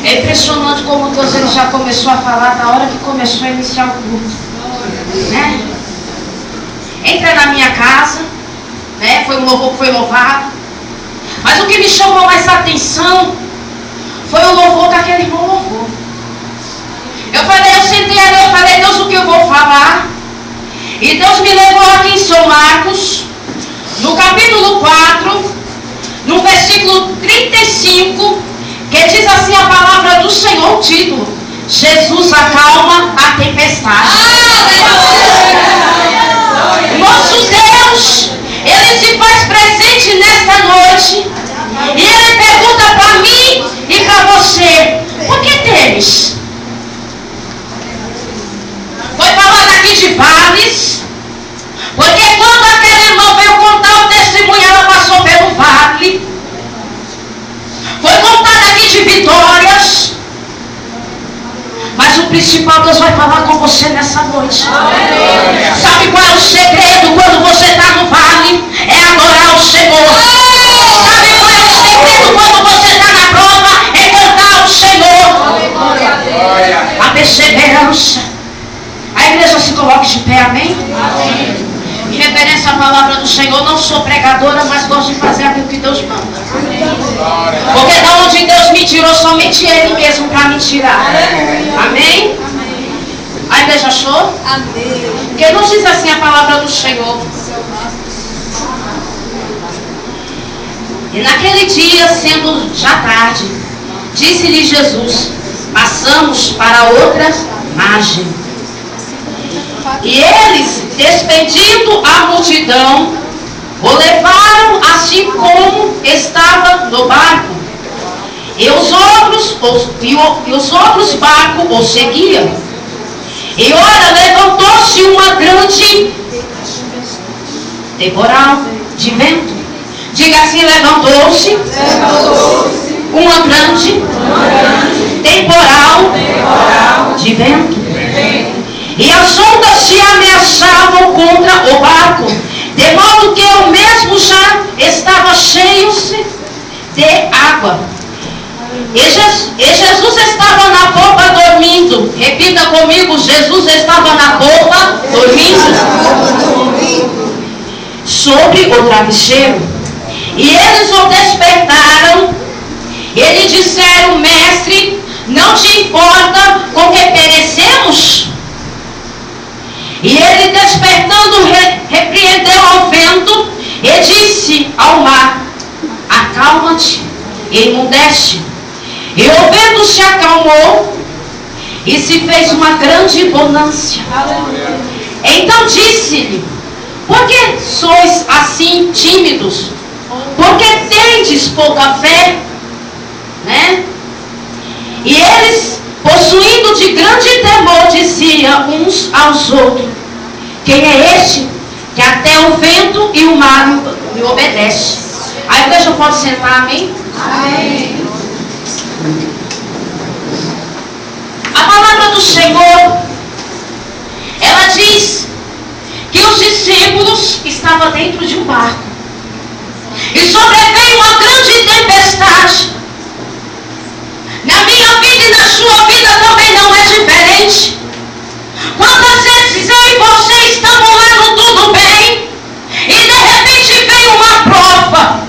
É impressionante como Deus ele já começou a falar da hora que começou a iniciar o culto, né? Entra na minha casa, né? Foi um louvor que foi louvado. Mas o que me chamou mais atenção foi o louvor que aquele irmão louvou. Eu sentei ali, eu falei, Deus, o que eu vou falar? E Deus me levou aqui em São Marcos, no capítulo 4, no versículo 35, que diz assim a palavra do Senhor, o título: Jesus acalma a tempestade. Nosso Deus, Ele se faz presente nesta noite, e Ele pergunta para mim e para você: por que temes? Foi falado aqui de vales, porque quando aquele irmão veio contar o testemunho, ela passou pelo vale. Foi contado aqui de vitórias, mas o principal Deus vai falar com você nessa noite. Sabe qual é o segredo quando você está no vale? É adorar o Senhor. Sabe qual é o segredo quando você está na prova? É cantar o Senhor. A perseverança. A igreja se coloque de pé, amém? Amém. Em referência à palavra do Senhor, não sou pregadora, mas gosto de fazer aquilo que Deus manda. Porque da onde Deus me tirou, somente Ele mesmo para me tirar. Amém? A igreja achou? Amém. Porque não diz assim a palavra do Senhor. E naquele dia, sendo já tarde, disse-lhe Jesus: passamos para outra margem. E eles, despedindo a multidão, o levaram assim como estava no barco. E os outros barcos o seguiam. E ora, levantou-se uma grande temporal de vento. Diga assim: levantou-se uma grande temporal de vento. E as ondas se ameaçavam contra o barco, de modo que o mesmo já estava cheio de água. E Jesus estava na popa dormindo. Repita comigo: Jesus estava na popa dormindo sobre o travesseiro. E eles o despertaram e lhe disseram: mestre, não te importa com que perecemos? E ele, despertando, repreendeu ao vento e disse ao mar: acalma-te, e emudece. E o vento se acalmou e se fez uma grande bonança. Então disse-lhe: por que sois assim tímidos? Por que tendes pouca fé? Né? E eles, possuindo de grande temor, diziam uns aos outros: quem é este que até o vento e o mar lhe obedecem? A igreja pode sentar, amém? Amém. A palavra do Senhor, ela diz que os discípulos estavam dentro de um barco e sobreveio uma grande tempestade. Na minha vida e na sua vida também não é diferente. Quantas vezes eu e você estamos lá no tudo bem e de repente vem uma prova,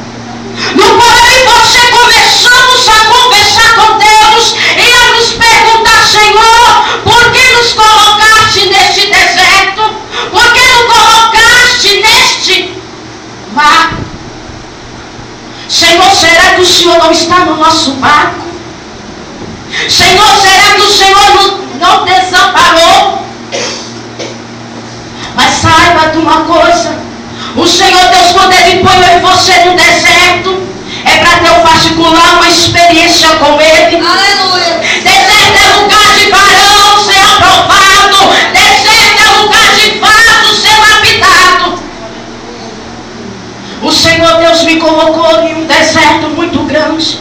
no qual eu e você começamos a conversar com Deus e a nos perguntar: Senhor, por que nos colocaste neste deserto? Por que nos colocaste neste mar? Senhor, será que o Senhor não está no nosso barco? Senhor, será que o Senhor não desamparou? Mas saiba de uma coisa: o Senhor Deus, quando Ele põe eu e você no deserto, é para ter o particular uma experiência com Ele. Aleluia. Deserto é lugar de varão ser aprovado. Deserto é lugar de vaso ser lapidado. O Senhor Deus me colocou em um deserto muito grande,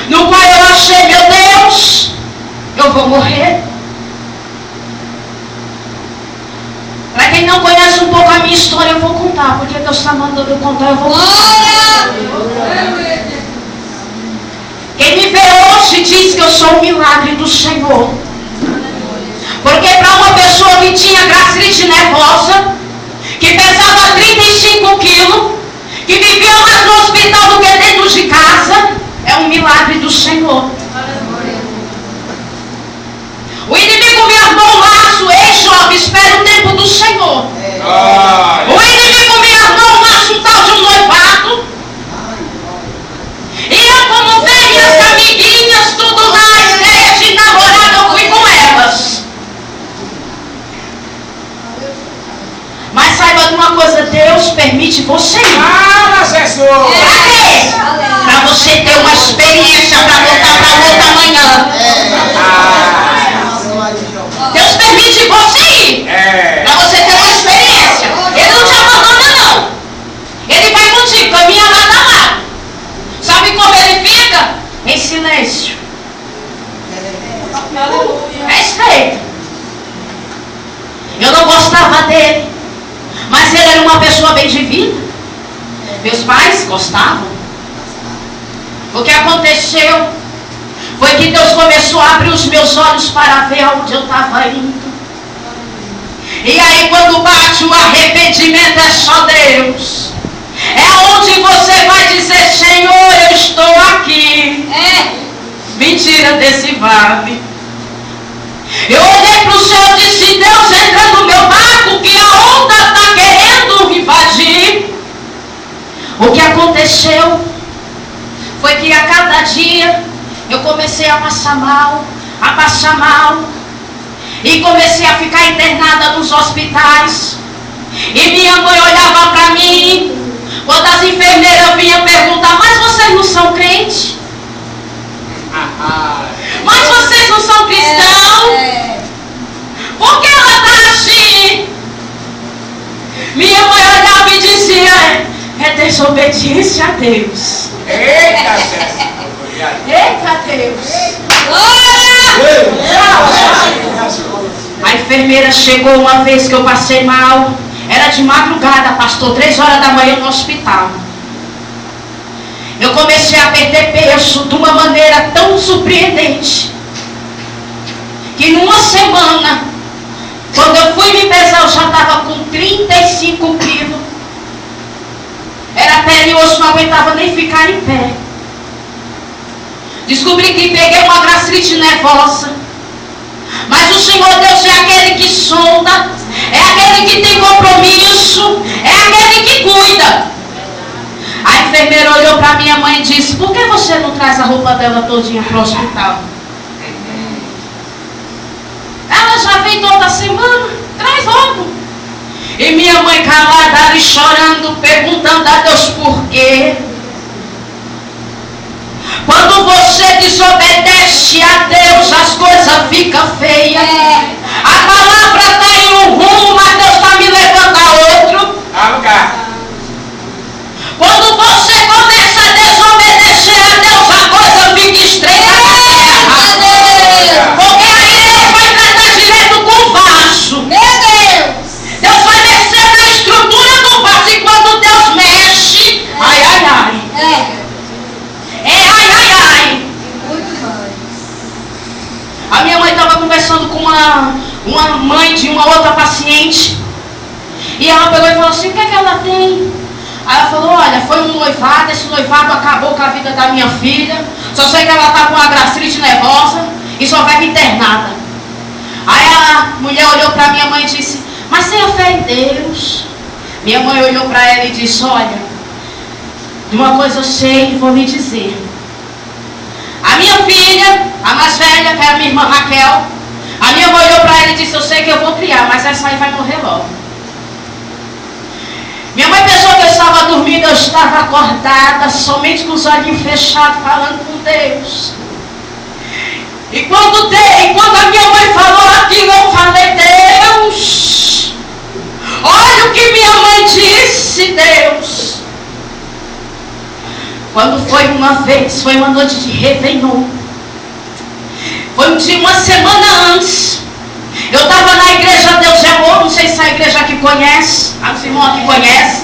no qual eu achei: meu Deus, eu vou morrer. Para quem não conhece um pouco a minha história, eu vou contar, porque Deus está mandando eu contar, eu vou contar. Quem me vê hoje diz que eu sou o milagre do Senhor. Porque para uma pessoa que tinha gastrite nervosa, que pesava 35 quilos, que vivia mais no hospital do que dentro de casa, é um milagre do Senhor. O inimigo me armou um laço, ei jovem, espera o tempo do Senhor. O inimigo me armou um laço, um tal de um noivado. E eu, como veio minhas amiguinhas, tudo na ideia de namorada, eu fui com elas. Mas saiba de uma coisa, Deus permite você ir. Pra quê? Para você ter uma experiência para voltar para outra amanhã. Deus permite você ir. Para você ter uma experiência. Ele não te abandona não. Ele vai contigo, caminha lado a lado. Sabe como ele fica? Em silêncio. É estreito. Eu não gostava dele, mas ele era uma pessoa bem de vida. Meus pais gostavam. O que aconteceu foi que Deus começou a abrir os meus olhos para ver aonde eu estava indo. E aí quando bate o arrependimento, é só Deus. É onde você vai dizer: Senhor, eu estou aqui. Me tira desse vale. Eu olhei para o céu e disse: Deus, entra no meu barco que a onda está querendo invadir. O que aconteceu foi que a cada dia eu comecei a passar mal. E comecei a ficar internada nos hospitais. E minha mãe olhava para mim, quando as enfermeiras vinham perguntar: mas vocês não são crentes? Mas vocês não são cristãos? Por que ela está assim? Minha mãe olhava e dizia: é desobediência a Deus. Eita Deus. A enfermeira chegou uma vez que eu passei mal. Era de madrugada, pastor, 3 horas da manhã no hospital. Eu comecei a perder peso de uma maneira tão surpreendente, que numa semana, quando eu fui me pesar, eu já estava com 35 quilos. Era pele e osso, não aguentava nem ficar em pé. Descobri que peguei uma gastrite nervosa. Mas o Senhor Deus é aquele que sonda, é aquele que tem compromisso, é aquele que cuida. A enfermeira olhou para minha mãe e disse: por que você não traz a roupa dela todinha para o hospital? Ela já vem toda semana, traz logo. E minha mãe calada ali chorando, perguntando a Deus por quê. Quando você desobedece a Deus, as coisas ficam feias. A palavra está em um rumo, mas Deus está me levando a outro. Quando você começa a desobedecer a Deus, a coisa fica estreita na terra. Porque aí Deus vai tratar direto com o vaso. Deus vai descer na estrutura do vaso. E quando Deus mexe, ai, ai, ai. A minha mãe estava conversando com uma mãe de uma outra paciente. E ela pegou e falou assim: o que é que ela tem? Aí ela falou: olha, foi um noivado, esse noivado acabou com a vida da minha filha. Só sei que ela está com uma gastrite nervosa e só vai internada. Aí a mulher olhou para minha mãe e disse: mas tenha fé em Deus. Minha mãe olhou para ela e disse: olha, de uma coisa eu sei e vou lhe dizer. A minha filha, a mais velha, que é a minha irmã Raquel, a minha mãe olhou para ela e disse: eu sei que eu vou criar, mas essa aí vai morrer logo. Minha mãe pensou que eu estava dormindo, eu estava acordada, somente com os olhinhos fechados, falando com Deus. E quando a minha mãe falou aquilo, eu falei: Deus, olha o que minha mãe disse, Deus. Quando foi uma vez, foi uma noite de Réveillon. Foi uma semana antes. Eu estava na igreja Deus é Amor, não sei se a igreja aqui conhece, a irmã aqui conhece.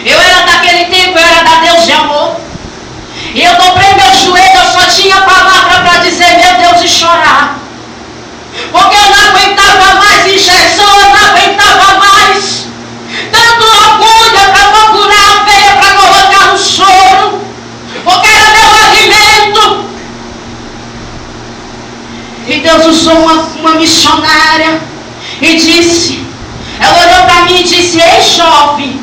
Eu era daquele tempo, eu era da Deus é Amor. E eu dobrei meu joelho, eu só tinha palavra para dizer: de chorar. Porque eu não aguentava mais injeção, eu não aguentava mais. Tanto orgulho para procurar a veia para colocar no choro. Porque era meu alimento. E Deus usou uma missionária e disse, ela olhou para mim e disse, ei jovem,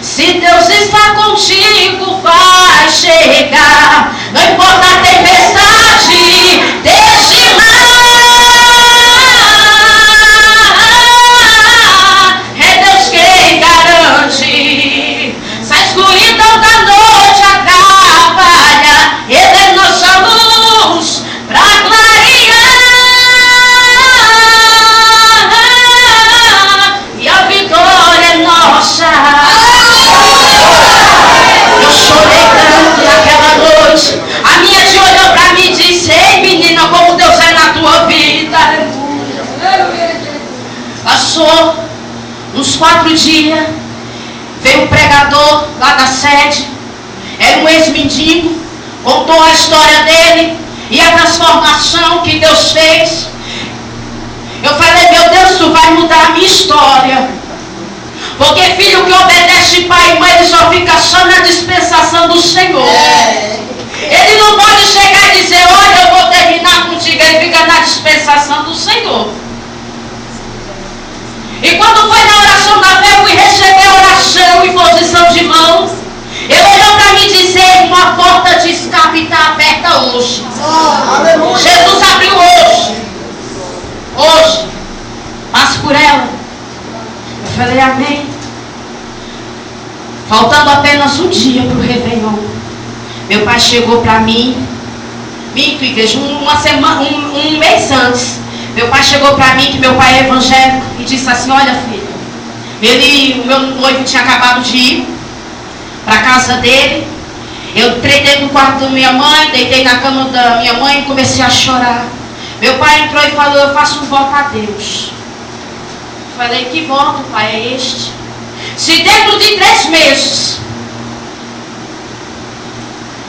se Deus está contigo, vai chegar. Não importa a tempestade deste mar, é Deus quem garante. Se a escuridão da noite atrapalha, Ele é nossa luz para clarear. E a vitória é nossa. Eu chorei tanto naquela noite. A minha tia olhou para mim e disse, ei menina, como Deus é na tua vida. Passou uns 4 dias, veio um pregador lá da sede, era um ex-mendigo, contou a história dele e a transformação que Deus fez. Eu falei, meu Deus, tu vai mudar a minha história. Porque filho que obedece pai e mãe, ele só fica só na dispensação do Senhor. Ele não pode chegar e dizer, olha, eu vou terminar contigo. Ele fica na dispensação do Senhor. E quando foi na oração da fé, eu fui receber a oração em posição de mãos. Ele olhou para mim e disse, uma porta de escape está aberta hoje. Jesus abriu hoje. Hoje. Passe por ela. Eu falei, amém. Faltando apenas um dia para o Réveillon, meu pai chegou para mim, minto igreja, um mês antes. Meu pai chegou para mim, que meu pai é evangélico, e disse assim, olha filha, o meu noivo tinha acabado de ir para a casa dele. Eu entrei dentro do quarto da minha mãe, deitei na cama da minha mãe e comecei a chorar. Meu pai entrou e falou, eu faço um voto a Deus. Falei, que voto, pai, é este? Se dentro de 3 meses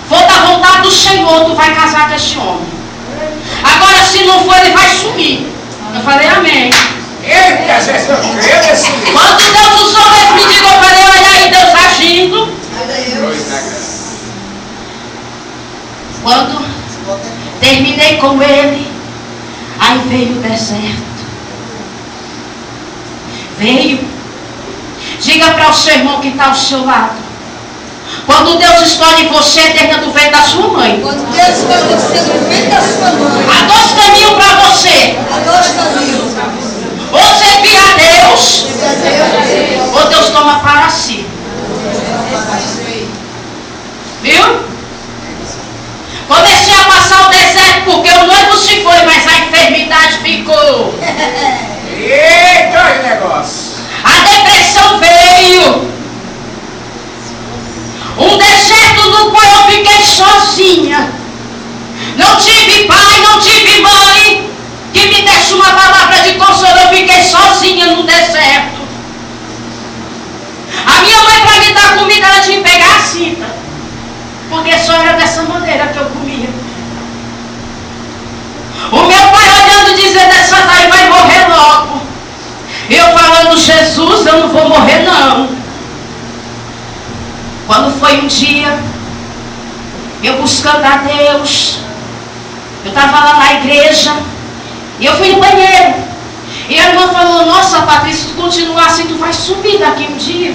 for da vontade do Senhor, tu vai casar com esse homem. Agora, se não for, ele vai sumir. Eu falei, amém. Quando Deus usou esse mendigo, eu falei, olha aí, Deus agindo. Quando terminei com ele, aí veio o deserto. Veio. Diga para o seu irmão que está ao seu lado. Quando Deus escolhe você, desde do ventre da sua mãe. Quando Deus escolhe você do ventre da sua mãe. Há 2 caminhos para você. Há 2 caminhos. Ou servir a Deus, ou Deus toma para si. Viu? Comecei a passar o deserto porque o noivo se foi, mas a enfermidade ficou. Eita, que negócio! A depressão veio. Um deserto no qual eu fiquei sozinha. Não tive pai, não tive mãe que me desse uma palavra de consolo. Eu fiquei sozinha no deserto. A minha mãe, para me dar comida, ela tinha que pegar a cinta, porque só era dessa maneira que eu comia. O meu pai olhando, dizendo, essa daí vai morrer logo. Eu falando, Jesus, eu não vou morrer não. Quando foi um dia, eu buscando a Deus, eu estava lá na igreja, e eu fui no banheiro. E a irmã falou, nossa Patrícia, se tu continuar assim, tu vai subir daqui um dia.